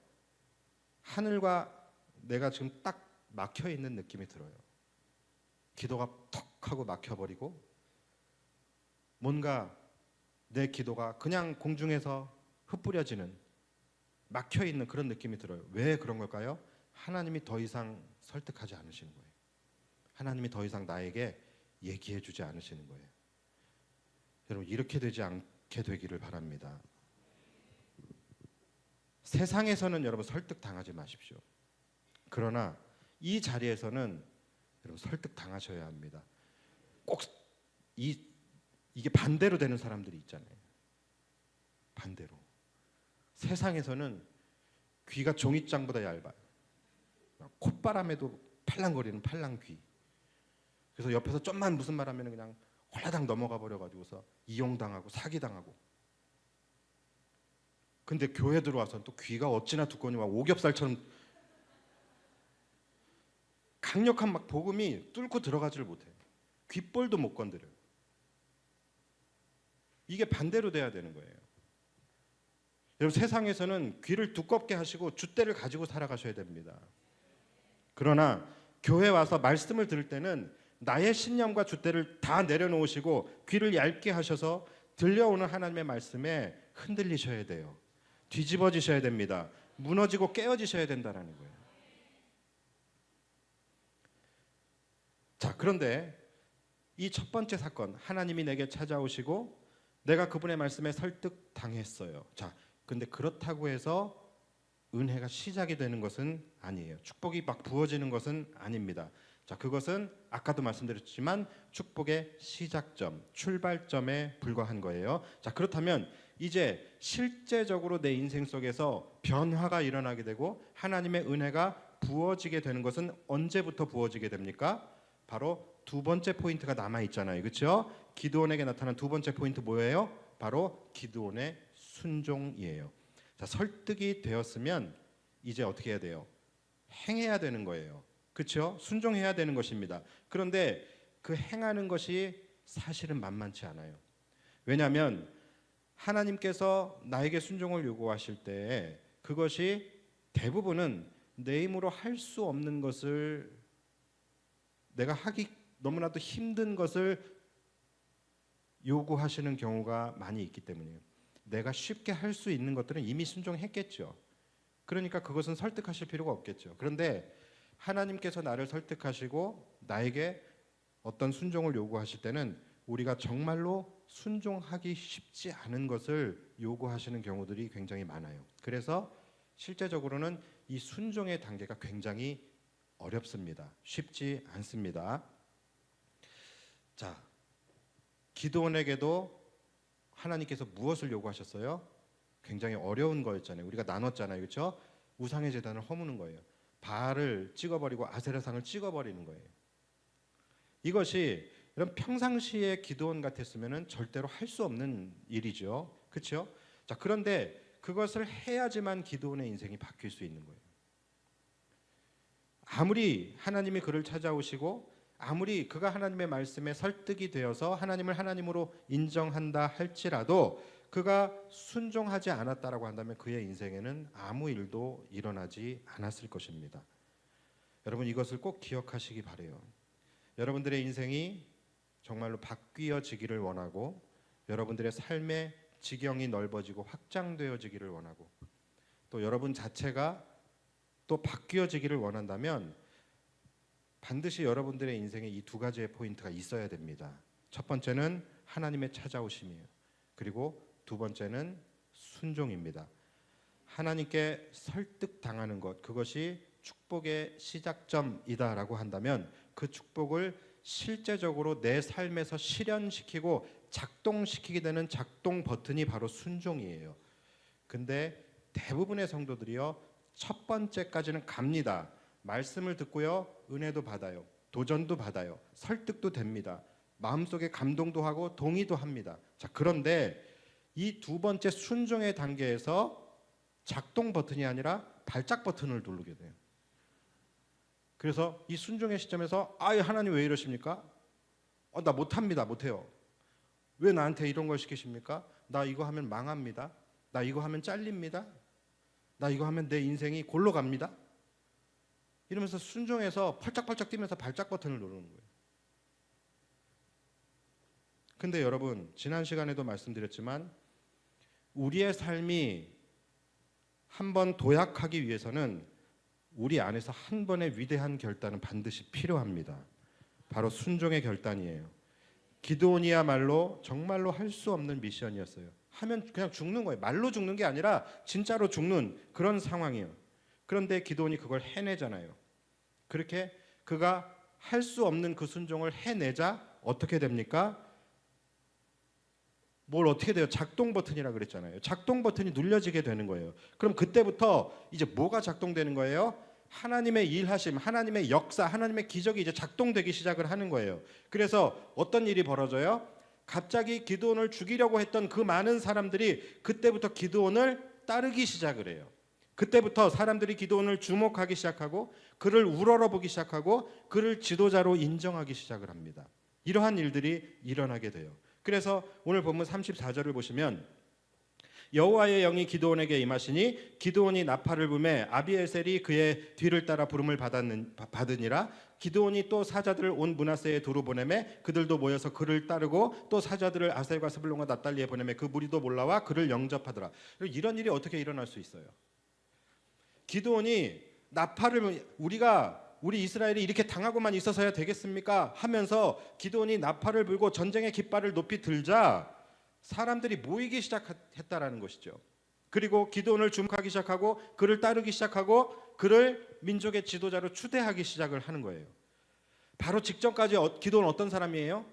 하늘과 내가 지금 딱 막혀 있는 느낌이 들어요. 기도가 턱 하고 막혀버리고 뭔가 내 기도가 그냥 공중에서 흩뿌려지는, 막혀 있는 그런 느낌이 들어요. 왜 그런 걸까요? 하나님이 더 이상 설득하지 않으시는 거예요. 하나님이 더 이상 나에게 얘기해 주지 않으시는 거예요. 여러분, 이렇게 되지 않게 되기를 바랍니다. 세상에서는 여러분 설득 당하지 마십시오. 그러나 이 자리에서는 여러분 설득 당하셔야 합니다. 꼭 이게 반대로 되는 사람들이 있잖아요. 반대로. 세상에서는 귀가 종이장보다 얇아요. 콧바람에도 팔랑거리는 팔랑귀. 그래서 옆에서 좀만 무슨 말 하면 그냥 홀라당 넘어가 버려가지고서 이용당하고 사기당하고. 근데 교회 들어와서는 또 귀가 어찌나 두꺼우니 막 오겹살처럼 강력한 막 복음이 뚫고 들어가지를 못해요. 귓볼도 못 건드려요. 이게 반대로 돼야 되는 거예요. 여러분, 세상에서는 귀를 두껍게 하시고 줏대를 가지고 살아가셔야 됩니다. 그러나 교회 와서 말씀을 들을 때는 나의 신념과 줏대를 다 내려놓으시고 귀를 얇게 하셔서 들려오는 하나님의 말씀에 흔들리셔야 돼요. 뒤집어지셔야 됩니다. 무너지고 깨어지셔야 된다는 거예요. 자, 그런데 이 첫 번째 사건, 하나님이 내게 찾아오시고 내가 그분의 말씀에 설득당했어요. 자, 근데 그렇다고 해서 은혜가 시작이 되는 것은 아니에요. 축복이 막 부어지는 것은 아닙니다. 자, 그것은 아까도 말씀드렸지만 축복의 시작점, 출발점에 불과한 거예요. 자, 그렇다면 이제 실제적으로 내 인생 속에서 변화가 일어나게 되고 하나님의 은혜가 부어지게 되는 것은 언제부터 부어지게 됩니까? 바로 두 번째 포인트가 남아 있잖아요. 그렇죠? 기드온에게 나타난 두 번째 포인트 뭐예요? 바로 기드온의 순종이에요. 자, 설득이 되었으면 이제 어떻게 해야 돼요? 행해야 되는 거예요. 그렇죠? 순종해야 되는 것입니다. 그런데 그 행하는 것이 사실은 만만치 않아요. 왜냐하면 하나님께서 나에게 순종을 요구하실 때 그것이 대부분은 내 힘으로 할 수 없는 것을, 내가 하기 너무나도 힘든 것을 요구하시는 경우가 많이 있기 때문이에요. 내가 쉽게 할 수 있는 것들은 이미 순종했겠죠. 그러니까 그것은 설득하실 필요가 없겠죠. 그런데 하나님께서 나를 설득하시고 나에게 어떤 순종을 요구하실 때는 우리가 정말로 순종하기 쉽지 않은 것을 요구하시는 경우들이 굉장히 많아요. 그래서 실제적으로는 이 순종의 단계가 굉장히 어렵습니다. 쉽지 않습니다. 자, 기드온에게도 하나님께서 무엇을 요구하셨어요? 굉장히 어려운 거였잖아요. 우리가 나눴잖아요. 그렇죠? 우상의 제단을 허무는 거예요. 바알을 찍어버리고 아세라상을 찍어버리는 거예요. 이것이 이런 평상시의 기드온 같았으면 절대로 할 수 없는 일이죠. 그렇죠? 자, 그런데 그것을 해야지만 기드온의 인생이 바뀔 수 있는 거예요. 아무리 하나님이 그를 찾아오시고 아무리 그가 하나님의 말씀에 설득이 되어서 하나님을 하나님으로 인정한다 할지라도 그가 순종하지 않았다라고 한다면 그의 인생에는 아무 일도 일어나지 않았을 것입니다. 여러분, 이것을 꼭 기억하시기 바라요. 여러분들의 인생이 정말로 바뀌어지기를 원하고 여러분들의 삶의 지경이 넓어지고 확장되어지기를 원하고 또 여러분 자체가 또 바뀌어지기를 원한다면 반드시 여러분들의 인생에 이 두 가지의 포인트가 있어야 됩니다. 첫 번째는 하나님의 찾아오심이에요. 그리고 두 번째는 순종입니다. 하나님께 설득당하는 것, 그것이 축복의 시작점이다라고 한다면 그 축복을 실제적으로 내 삶에서 실현시키고 작동시키게 되는 작동 버튼이 바로 순종이에요. 근데 대부분의 성도들이요, 첫 번째까지는 갑니다. 말씀을 듣고요, 은혜도 받아요, 도전도 받아요, 설득도 됩니다, 마음속에 감동도 하고 동의도 합니다. 자, 그런데 이 두 번째 순종의 단계에서 작동 버튼이 아니라 발작 버튼을 누르게 돼요. 그래서 이 순종의 시점에서 하나님 왜 이러십니까? 나 못합니다, 못해요. 왜 나한테 이런 걸 시키십니까? 나 이거 하면 망합니다. 나 이거 하면 잘립니다. 나 이거 하면 내 인생이 골로 갑니다. 이러면서 순종해서 펄짝펄짝 뛰면서 발작 버튼을 누르는 거예요. 근데 여러분, 지난 시간에도 말씀드렸지만 우리의 삶이 한번 도약하기 위해서는 우리 안에서 한 번의 위대한 결단은 반드시 필요합니다. 바로 순종의 결단이에요. 기드온이야말로 정말로 할 수 없는 미션이었어요. 하면 그냥 죽는 거예요. 말로 죽는 게 아니라 진짜로 죽는 그런 상황이에요. 그런데 기드온이 그걸 해내잖아요. 그렇게 그가 할 수 없는 그 순종을 해내자 어떻게 됩니까? 뭘 어떻게 돼요? 작동 버튼이라 그랬잖아요. 작동 버튼이 눌려지게 되는 거예요. 그럼 그때부터 이제 뭐가 작동되는 거예요? 하나님의 일하심, 하나님의 역사, 하나님의 기적이 이제 작동되기 시작을 하는 거예요. 그래서 어떤 일이 벌어져요? 갑자기 기드온을 죽이려고 했던 그 많은 사람들이 그때부터 기드온을 따르기 시작을 해요. 그때부터 사람들이 기드온을 주목하기 시작하고 그를 우러러보기 시작하고 그를 지도자로 인정하기 시작을 합니다. 이러한 일들이 일어나게 돼요. 그래서 오늘 본문 34절을 보시면 여호와의 영이 기드온에게 임하시니 기드온이 나팔을 불매 아비에셀이 그의 뒤를 따라 부름을 받으니라. 기드온이 또 사자들을 온 므낫세에 두루 보내매 그들도 모여서 그를 따르고 또 사자들을 아셀과 스불론과 납달리에 보내매 그 무리도 몰라와 그를 영접하더라. 이런 일이 어떻게 일어날 수 있어요? 기드온이 나팔을 우리 이스라엘이 이렇게 당하고만 있어서야 되겠습니까? 하면서 기드온이 나팔을 불고 전쟁의 깃발을 높이 들자 사람들이 모이기 시작했다라는 것이죠. 그리고 기드온을 주목하기 시작하고 그를 따르기 시작하고 그를 민족의 지도자로 추대하기 시작을 하는 거예요. 바로 직전까지 기드온은 어떤 사람이에요?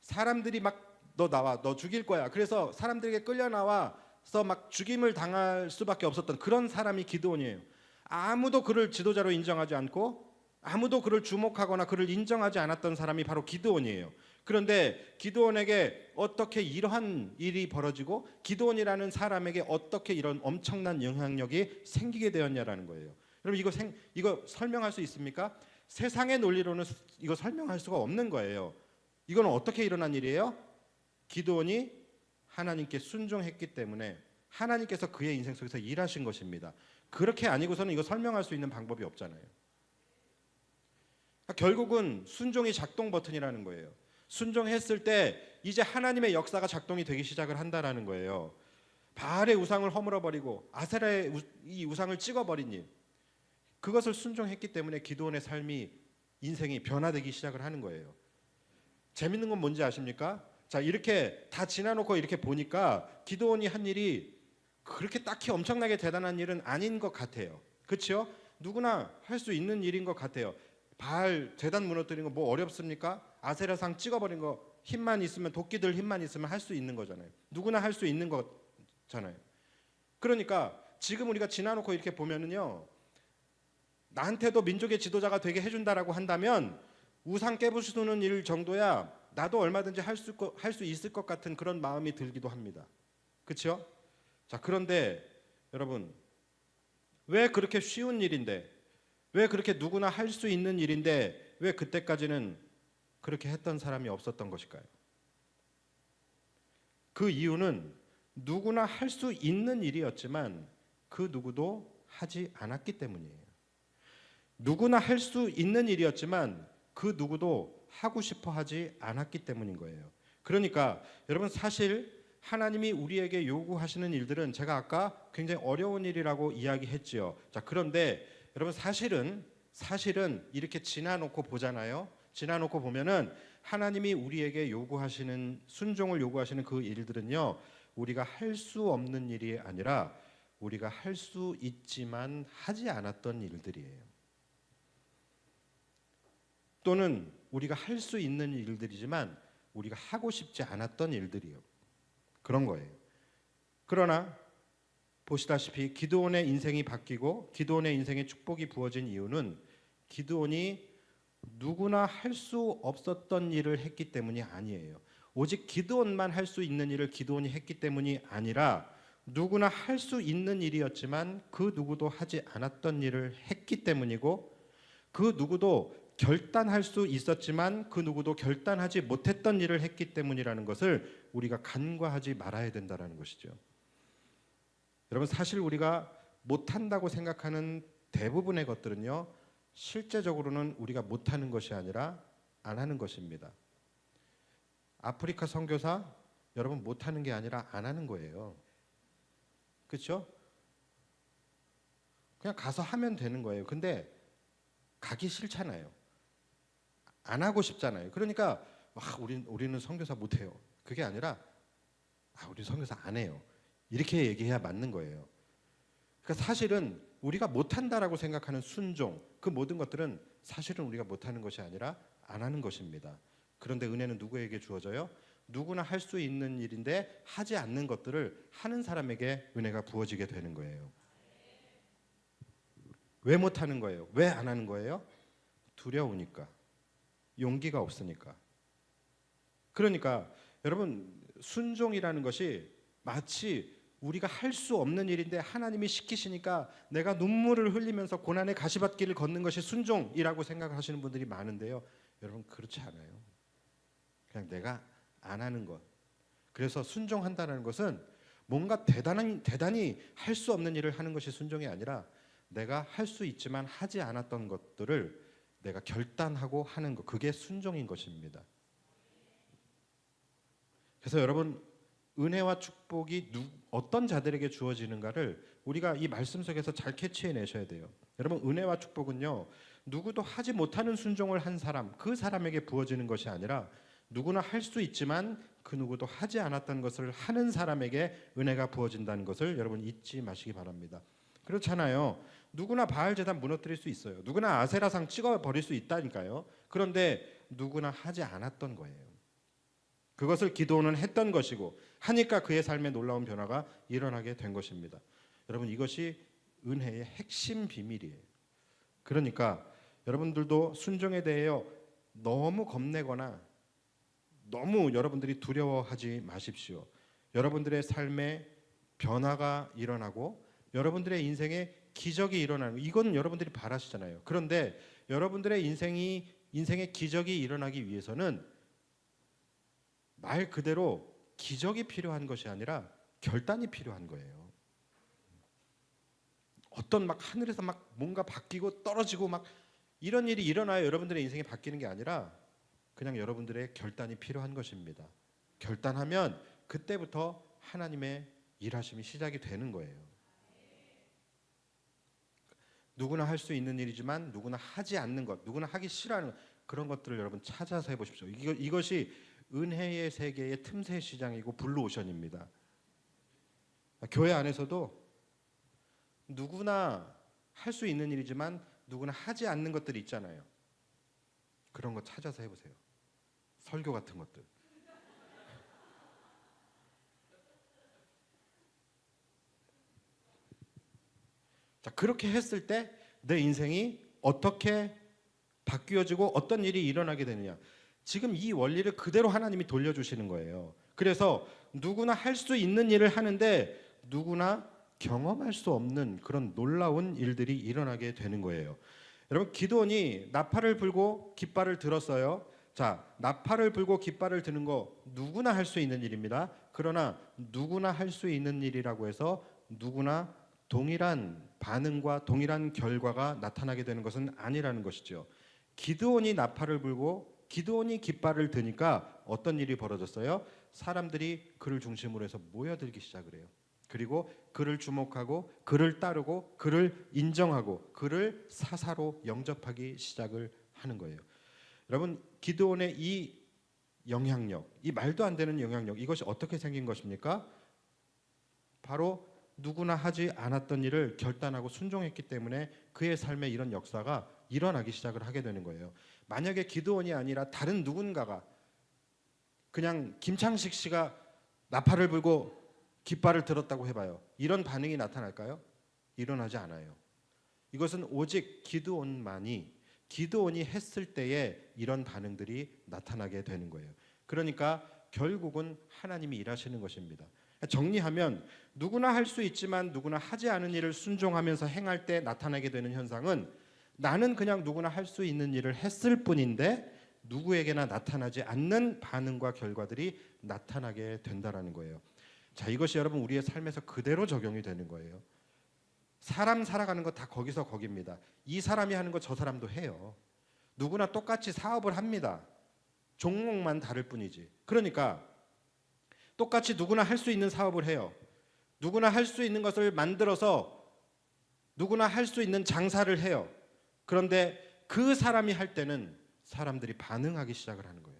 사람들이 막 너 나와, 너 죽일 거야. 그래서 사람들에게 끌려 나와서 막 죽임을 당할 수밖에 없었던 그런 사람이 기드온이에요. 아무도 그를 지도자로 인정하지 않고 아무도 그를 주목하거나 그를 인정하지 않았던 사람이 바로 기드온이에요. 그런데 기드온에게 어떻게 이러한 일이 벌어지고 기드온이라는 사람에게 어떻게 이런 엄청난 영향력이 생기게 되었냐라는 거예요. 여러분 이거 설명할 수 있습니까? 세상의 논리로는 이거 설명할 수가 없는 거예요. 이건 어떻게 일어난 일이에요? 기드온이 하나님께 순종했기 때문에 하나님께서 그의 인생 속에서 일하신 것입니다. 그렇게 아니고서는 이거 설명할 수 있는 방법이 없잖아요. 결국은 순종이 작동 버튼이라는 거예요. 순종했을 때 이제 하나님의 역사가 작동이 되기 시작을 한다라는 거예요. 바알의 우상을 허물어버리고 아세라의 이 우상을 찍어버린 일, 그것을 순종했기 때문에 기드온의 삶이 인생이 변화되기 시작을 하는 거예요. 재밌는 건 뭔지 아십니까? 자, 이렇게 다 지나놓고 이렇게 보니까 기드온이 한 일이 그렇게 딱히 엄청나게 대단한 일은 아닌 것 같아요. 그렇죠? 누구나 할 수 있는 일인 것 같아요. 바알 제단 무너뜨린 거 뭐 어렵습니까? 아세라상 찍어버린 거 힘만 있으면, 도끼들 힘만 있으면 할 수 있는 거잖아요. 누구나 할 수 있는 거잖아요. 그러니까 지금 우리가 지나놓고 이렇게 보면은요, 나한테도 민족의 지도자가 되게 해준다라고 한다면 우상 깨부수는 일 정도야 나도 얼마든지 할 수 있을 것 같은 그런 마음이 들기도 합니다. 그렇죠? 자, 그런데 여러분, 왜 그렇게 쉬운 일인데, 왜 그렇게 누구나 할 수 있는 일인데 왜 그때까지는 그렇게 했던 사람이 없었던 것일까요? 그 이유는 누구나 할 수 있는 일이었지만 그 누구도 하지 않았기 때문이에요. 누구나 할 수 있는 일이었지만 그 누구도 하고 싶어 하지 않았기 때문인 거예요. 그러니까 여러분, 사실 하나님이 우리에게 요구하시는 일들은 제가 아까 굉장히 어려운 일이라고 이야기했지요. 자, 그런데 여러분, 사실은 이렇게 지나놓고 보잖아요. 지나놓고 보면은 하나님이 우리에게 요구하시는, 순종을 요구하시는 그 일들은요, 우리가 할 수 없는 일이 아니라 우리가 할 수 있지만 하지 않았던 일들이에요. 또는 우리가 할 수 있는 일들이지만 우리가 하고 싶지 않았던 일들이요. 그런 거예요. 그러나 보시다시피 기드온의 인생이 바뀌고 기드온의 인생에 축복이 부어진 이유는 기드온이 누구나 할 수 없었던 일을 했기 때문이 아니에요. 오직 기드온만 할 수 있는 일을 기드온이 했기 때문이 아니라 누구나 할 수 있는 일이었지만 그 누구도 하지 않았던 일을 했기 때문이고, 그 누구도 결단할 수 있었지만 그 누구도 결단하지 못했던 일을 했기 때문이라는 것을 우리가 간과하지 말아야 된다는 것이죠. 여러분, 사실 우리가 못한다고 생각하는 대부분의 것들은요, 실제적으로는 우리가 못하는 것이 아니라 안 하는 것입니다. 아프리카 선교사 여러분 못하는 게 아니라 안 하는 거예요. 그렇죠? 그냥 가서 하면 되는 거예요. 근데 가기 싫잖아요. 안 하고 싶잖아요. 그러니까 우리는 선교사 못해요. 그게 아니라 우리 선교사 안 해요. 이렇게 얘기해야 맞는 거예요. 그러니까 사실은 우리가 못한다라고 생각하는 순종, 그 모든 것들은 사실은 우리가 못하는 것이 아니라 안 하는 것입니다. 그런데 은혜는 누구에게 주어져요? 누구나 할 수 있는 일인데 하지 않는 것들을 하는 사람에게 은혜가 부어지게 되는 거예요. 왜 못하는 거예요? 왜 안 하는 거예요? 두려우니까, 용기가 없으니까. 그러니까 여러분, 순종이라는 것이 마치 우리가 할 수 없는 일인데 하나님이 시키시니까 내가 눈물을 흘리면서 고난의 가시밭길을 걷는 것이 순종이라고 생각하시는 분들이 많은데요. 여러분, 그렇지 않아요. 그냥 내가 안 하는 것. 그래서 순종한다는 것은 뭔가 대단히 할 수 없는 일을 하는 것이 순종이 아니라 내가 할 수 있지만 하지 않았던 것들을 내가 결단하고 하는 것, 그게 순종인 것입니다. 그래서 여러분, 은혜와 축복이 어떤 자들에게 주어지는가를 우리가 이 말씀 속에서 잘 캐치해내셔야 돼요. 여러분, 은혜와 축복은요, 누구도 하지 못하는 순종을 한 사람, 그 사람에게 부어지는 것이 아니라 누구나 할 수 있지만 그 누구도 하지 않았던 것을 하는 사람에게 은혜가 부어진다는 것을 여러분 잊지 마시기 바랍니다. 그렇잖아요. 누구나 바알 제단 무너뜨릴 수 있어요. 누구나 아세라상 찍어버릴 수 있다니까요. 그런데 누구나 하지 않았던 거예요. 그것을 기도는 했던 것이고 하니까 그의 삶에 놀라운 변화가 일어나게 된 것입니다. 여러분, 이것이 은혜의 핵심 비밀이에요. 그러니까 여러분들도 순종에 대하여 너무 겁내거나 너무 여러분들이 두려워하지 마십시오. 여러분들의 삶에 변화가 일어나고 여러분들의 인생에 기적이 일어나는, 이건 여러분들이 바라시잖아요. 그런데 여러분들의 인생의 기적이 일어나기 위해서는 말 그대로 기적이 필요한 것이 아니라 결단이 필요한 거예요. 어떤 하늘에서 뭔가 바뀌고 떨어지고 이런 일이 일어나야 여러분들의 인생이 바뀌는 게 아니라 그냥 여러분들의 결단이 필요한 것입니다. 결단하면 그때부터 하나님의 일하심이 시작이 되는 거예요. 누구나 할 수 있는 일이지만 누구나 하지 않는 것, 누구나 하기 싫어하는 것, 그런 것들을 여러분 찾아서 해보십시오. 이것이 은혜의 세계의 틈새 시장이고 블루오션입니다. 교회 안에서도 누구나 할 수 있는 일이지만 누구나 하지 않는 것들이 있잖아요. 그런 거 찾아서 해보세요. 설교 같은 것들. 자, 그렇게 했을 때 내 인생이 어떻게 바뀌어지고 어떤 일이 일어나게 되느냐. 지금 이 원리를 그대로 하나님이 돌려주시는 거예요. 그래서 누구나 할 수 있는 일을 하는데 누구나 경험할 수 없는 그런 놀라운 일들이 일어나게 되는 거예요. 여러분, 기드온이 나팔을 불고 깃발을 들었어요. 자, 나팔을 불고 깃발을 드는 거 누구나 할 수 있는 일입니다. 그러나 누구나 할 수 있는 일이라고 해서 누구나 동일한 반응과 동일한 결과가 나타나게 되는 것은 아니라는 것이죠. 기드온이 나팔을 불고 기드온이 깃발을 드니까 어떤 일이 벌어졌어요? 사람들이 그를 중심으로 해서 모여들기 시작을 해요. 그리고 그를 주목하고 그를 따르고 그를 인정하고 그를 사사로 영접하기 시작을 하는 거예요. 여러분, 기드온의 이 영향력, 이 말도 안 되는 영향력, 이것이 어떻게 생긴 것입니까? 바로 누구나 하지 않았던 일을 결단하고 순종했기 때문에 그의 삶에 이런 역사가 일어나기 시작을 하게 되는 거예요. 만약에 기드온이 아니라 다른 누군가가, 그냥 김창식 씨가 나팔을 불고 깃발을 들었다고 해봐요. 이런 반응이 나타날까요? 일어나지 않아요. 이것은 오직 기드온이 했을 때에 이런 반응들이 나타나게 되는 거예요. 그러니까 결국은 하나님이 일하시는 것입니다. 정리하면 누구나 할 수 있지만 누구나 하지 않은 일을 순종하면서 행할 때 나타나게 되는 현상은 나는 그냥 누구나 할 수 있는 일을 했을 뿐인데 누구에게나 나타나지 않는 반응과 결과들이 나타나게 된다는 거예요. 자, 이것이 여러분 우리의 삶에서 그대로 적용이 되는 거예요. 사람 살아가는 거 다 거기서 거깁니다. 이 사람이 하는 거 저 사람도 해요. 누구나 똑같이 사업을 합니다. 종목만 다를 뿐이지. 그러니까 똑같이 누구나 할 수 있는 사업을 해요. 누구나 할 수 있는 것을 만들어서 누구나 할 수 있는 장사를 해요. 그런데 그 사람이 할 때는 사람들이 반응하기 시작을 하는 거예요.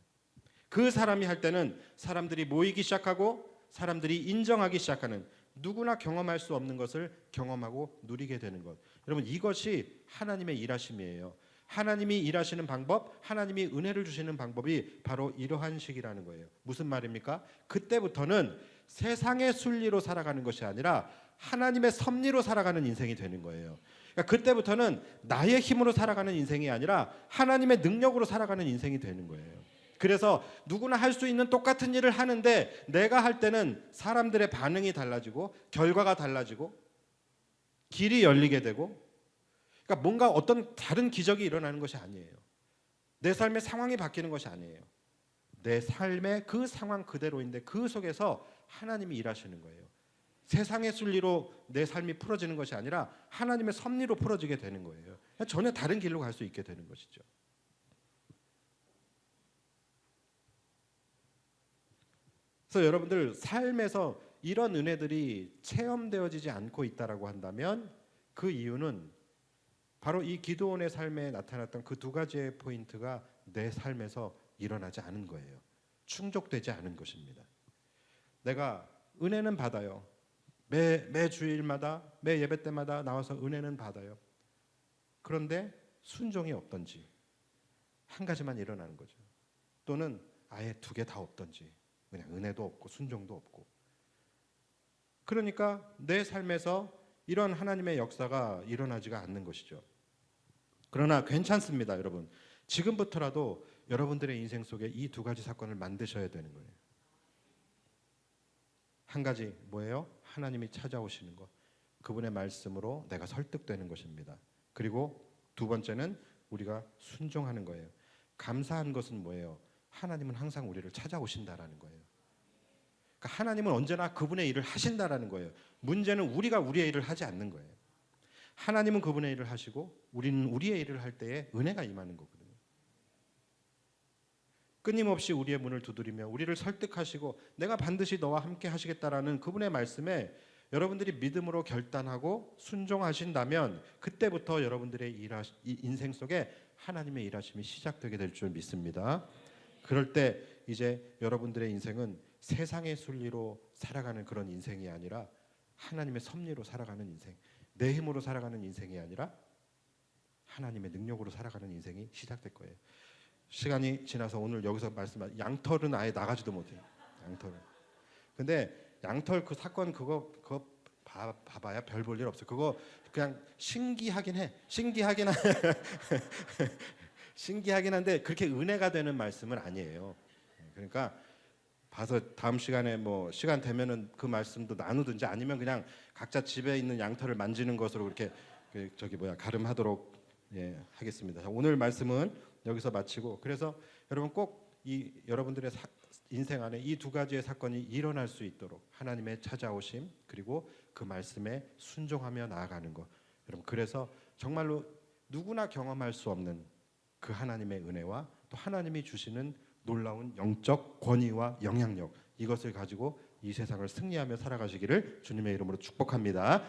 그 사람이 할 때는 사람들이 모이기 시작하고 사람들이 인정하기 시작하는, 누구나 경험할 수 없는 것을 경험하고 누리게 되는 것. 여러분, 이것이 하나님의 일하심이에요. 하나님이 일하시는 방법, 하나님이 은혜를 주시는 방법이 바로 이러한 식이라는 거예요. 무슨 말입니까? 그때부터는 세상의 순리로 살아가는 것이 아니라 하나님의 섭리로 살아가는 인생이 되는 거예요. 그러니까 그때부터는 나의 힘으로 살아가는 인생이 아니라 하나님의 능력으로 살아가는 인생이 되는 거예요. 그래서 누구나 할 수 있는 똑같은 일을 하는데 내가 할 때는 사람들의 반응이 달라지고 결과가 달라지고 길이 열리게 되고, 그러니까 뭔가 어떤 다른 기적이 일어나는 것이 아니에요. 내 삶의 상황이 바뀌는 것이 아니에요. 내 삶의 그 상황 그대로인데 그 속에서 하나님이 일하시는 거예요. 세상의 순리로 내 삶이 풀어지는 것이 아니라 하나님의 섭리로 풀어지게 되는 거예요. 전혀 다른 길로 갈 수 있게 되는 것이죠. 그래서 여러분들 삶에서 이런 은혜들이 체험되어지지 않고 있다라고 한다면 그 이유는 바로 이 기드온의 삶에 나타났던 그 두 가지의 포인트가 내 삶에서 일어나지 않은 거예요. 충족되지 않은 것입니다. 내가 은혜는 받아요. 매 주일마다 매 예배 때마다 나와서 은혜는 받아요. 그런데 순종이 없던지, 한 가지만 일어나는 거죠. 또는 아예 두 개 다 없던지, 그냥 은혜도 없고 순종도 없고. 그러니까 내 삶에서 이런 하나님의 역사가 일어나지가 않는 것이죠. 그러나 괜찮습니다, 여러분. 지금부터라도 여러분들의 인생 속에 이 두 가지 사건을 만드셔야 되는 거예요. 한 가지 뭐예요? 하나님이 찾아오시는 것, 그분의 말씀으로 내가 설득되는 것입니다. 그리고 두 번째는 우리가 순종하는 거예요. 감사한 것은 뭐예요? 하나님은 항상 우리를 찾아오신다라는 거예요. 그러니까 하나님은 언제나 그분의 일을 하신다라는 거예요. 문제는 우리가 우리의 일을 하지 않는 거예요. 하나님은 그분의 일을 하시고 우리는 우리의 일을 할 때에 은혜가 임하는 거거든요. 끊임없이 우리의 문을 두드리며 우리를 설득하시고 내가 반드시 너와 함께 하시겠다라는 그분의 말씀에 여러분들이 믿음으로 결단하고 순종하신다면 그때부터 여러분들의 인생 속에 하나님의 일하심이 시작되게 될 줄 믿습니다. 그럴 때 이제 여러분들의 인생은 세상의 순리로 살아가는 그런 인생이 아니라 하나님의 섭리로 살아가는 인생, 내 힘으로 살아가는 인생이 아니라 하나님의 능력으로 살아가는 인생이 시작될 거예요. 시간이 지나서 오늘 여기서 말씀한 양털은 아예 나가지도 못해요. 양털은. 근데 양털 그 사건 그거 봐봐야 별 볼 일 없어요. 그거 그냥 신기하긴 해. 신기하긴 한데 그렇게 은혜가 되는 말씀은 아니에요. 그러니까 봐서 다음 시간에 뭐 시간 되면은 그 말씀도 나누든지 아니면 그냥 각자 집에 있는 양털을 만지는 것으로 그렇게 가름하도록 하겠습니다. 자, 오늘 말씀은 여기서 마치고, 그래서 여러분 꼭 이 여러분들의 인생 안에 이 두 가지의 사건이 일어날 수 있도록 하나님의 찾아오심 그리고 그 말씀에 순종하며 나아가는 것, 여러분 그래서 정말로 누구나 경험할 수 없는 그 하나님의 은혜와 또 하나님이 주시는 놀라운 영적 권위와 영향력, 이것을 가지고 이 세상을 승리하며 살아가시기를 주님의 이름으로 축복합니다.